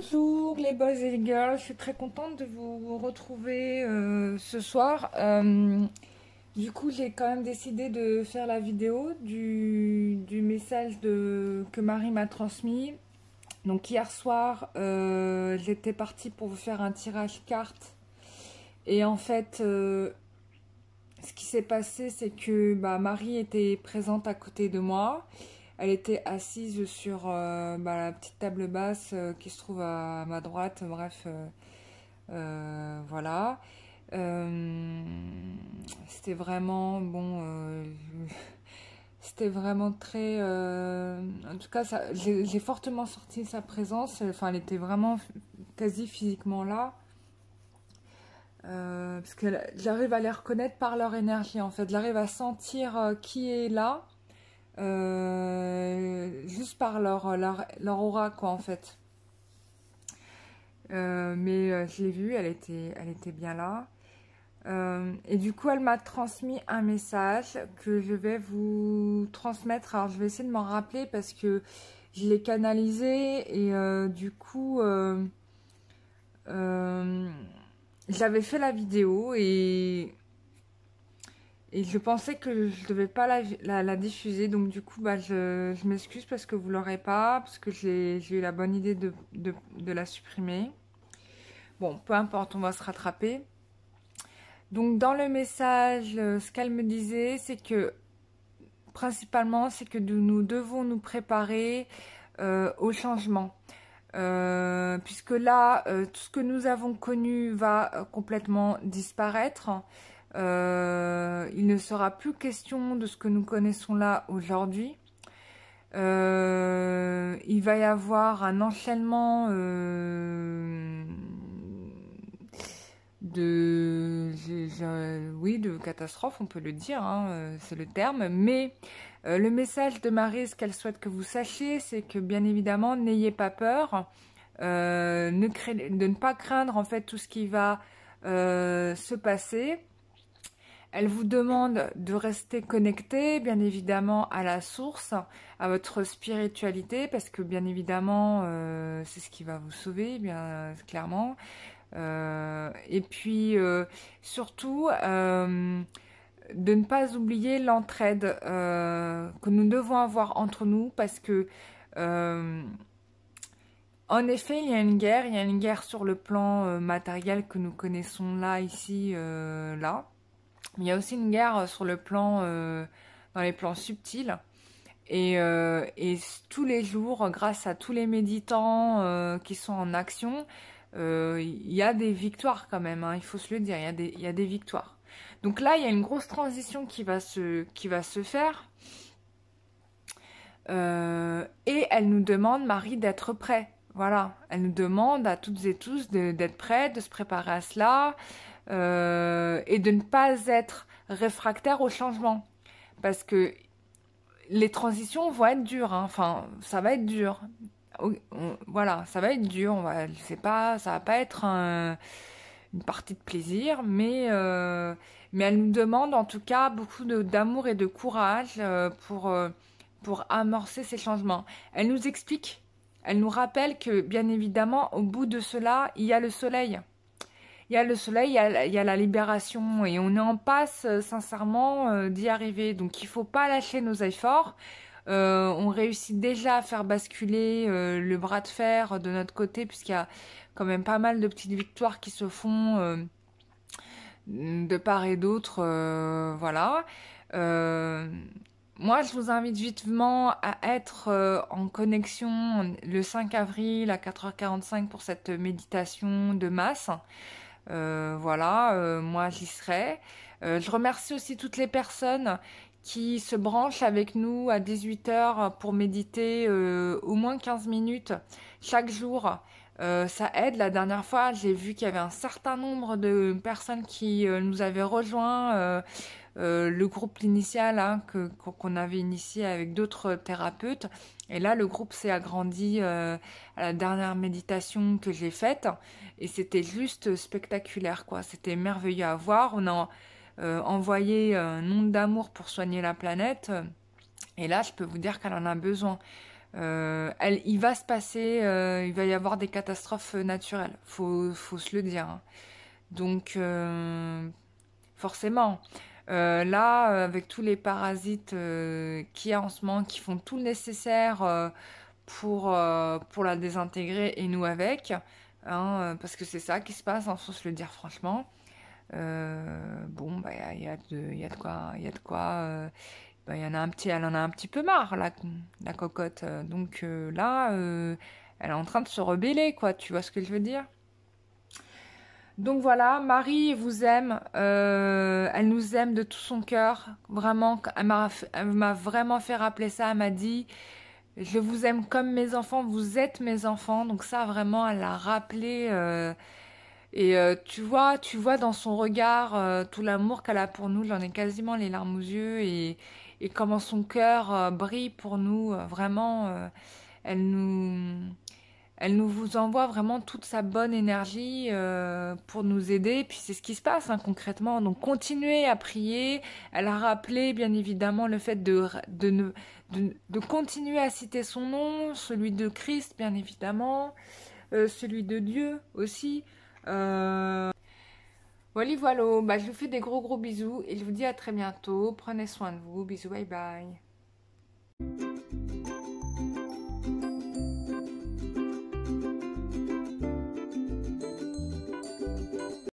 Bonjour les boys et les girls, je suis très contente de vous retrouver ce soir. Du coup, j'ai quand même décidé de faire la vidéo du message que Marie m'a transmis. Donc hier soir, j'étais partie pour vous faire un tirage carte. Et en fait, ce qui s'est passé, c'est que Marie était présente à côté de moi. Elle était assise sur la petite table basse qui se trouve à ma droite. Bref, voilà. Euh, C'était vraiment bon. C'était vraiment très. En tout cas, j'ai fortement sorti sa présence. Enfin, elle était vraiment quasi physiquement là. Parce que j'arrive à les reconnaître par leur énergie en fait. J'arrive à sentir qui est là. Juste par leur aura quoi en fait. Mais je l'ai vue, elle était bien là. Et du coup, elle m'a transmis un message que je vais vous transmettre. Alors, je vais essayer de m'en rappeler parce que je l'ai canalisé et du coup, j'avais fait la vidéo et je pensais que je devais pas la diffuser. Donc, du coup, je m'excuse parce que vous l'aurez pas, parce que j'ai eu la bonne idée de la supprimer. Bon, peu importe, on va se rattraper. Donc dans le message, ce qu'elle me disait, c'est que principalement, c'est que nous devons nous préparer au changement. Puisque là, tout ce que nous avons connu va complètement disparaître. Il ne sera plus question de ce que nous connaissons là aujourd'hui. Il va y avoir un enchaînement oui, de catastrophe, on peut le dire, hein, c'est le terme. Mais le message de Marie, ce qu'elle souhaite que vous sachiez, c'est que bien évidemment, n'ayez pas peur, de ne pas craindre en fait tout ce qui va se passer. Elle vous demande de rester connecté, bien évidemment, à la source, à votre spiritualité, parce que bien évidemment, c'est ce qui va vous sauver, bien clairement. Et puis surtout de ne pas oublier l'entraide que nous devons avoir entre nous parce que en effet il y a une guerre sur le plan matériel que nous connaissons là, ici, là. Mais il y a aussi une guerre sur le plan, dans les plans subtils. Et tous les jours, grâce à tous les méditants qui sont en action, il y a des victoires quand même, hein, il faut se le dire, il y a des victoires. Donc là, il y a une grosse transition qui va se faire. Et elle nous demande, Marie, d'être prêt. Voilà, elle nous demande à toutes et tous d'être prêts, de se préparer à cela et de ne pas être réfractaire au changement. Parce que les transitions vont être dures, hein. Enfin, ça va être dur. Voilà, ça va être dur. C'est pas, ça va pas être une partie de plaisir, mais elle nous demande en tout cas beaucoup d'amour et de courage pour amorcer ces changements. Elle nous explique, elle nous rappelle que bien évidemment, au bout de cela, il y a le soleil. Il y a le soleil, il y a la libération et on est en passe sincèrement d'y arriver. Donc il faut pas lâcher nos efforts. On réussit déjà à faire basculer le bras de fer de notre côté puisqu'il y a quand même pas mal de petites victoires qui se font de part et d'autre. Voilà. Euh, Moi, je vous invite vivement à être en connexion le 5 avril à 4h45 pour cette méditation de masse. Voilà, moi j'y serai. Je remercie aussi toutes les personnes qui se branchent avec nous à 18h pour méditer au moins 15 minutes chaque jour. Ça aide. La dernière fois, j'ai vu qu'il y avait un certain nombre de personnes qui nous avaient rejoints. Le groupe initial hein, qu'on avait initié avec d'autres thérapeutes. Et là, le groupe s'est agrandi à la dernière méditation que j'ai faite. Et c'était juste spectaculaire, quoi. C'était merveilleux à voir. On a envoyé un onde d'amour pour soigner la planète. Et là, je peux vous dire qu'elle en a besoin. Il va se passer, il va y avoir des catastrophes naturelles, faut se le dire, hein. Donc, forcément, là, avec tous les parasites qu'il y a en ce moment, qui font tout le nécessaire pour la désintégrer et nous avec, hein, parce que c'est ça qui se passe, il faut se le dire franchement. Bon, bah, il y a de quoi, il y a de quoi. Bah, elle en a un petit peu marre, la cocotte. Donc là, elle est en train de se rebeller, quoi. Tu vois ce que je veux dire? Donc voilà, Marie vous aime, elle nous aime de tout son cœur, vraiment, elle m'a vraiment fait rappeler ça, elle m'a dit, je vous aime comme mes enfants, vous êtes mes enfants, donc ça vraiment, elle l'a rappelé, et tu vois dans son regard tout l'amour qu'elle a pour nous, j'en ai quasiment les larmes aux yeux, et comment son cœur brille pour nous, vraiment, elle nous... Elle nous vous envoie vraiment toute sa bonne énergie pour nous aider. Et puis c'est ce qui se passe hein, concrètement. Donc continuez à prier. Elle a rappelé bien évidemment le fait de continuer à citer son nom, celui de Christ bien évidemment, celui de Dieu aussi. Voilà, voilà. Bah, je vous fais des gros gros bisous et je vous dis à très bientôt. Prenez soin de vous. Bisous, bye bye.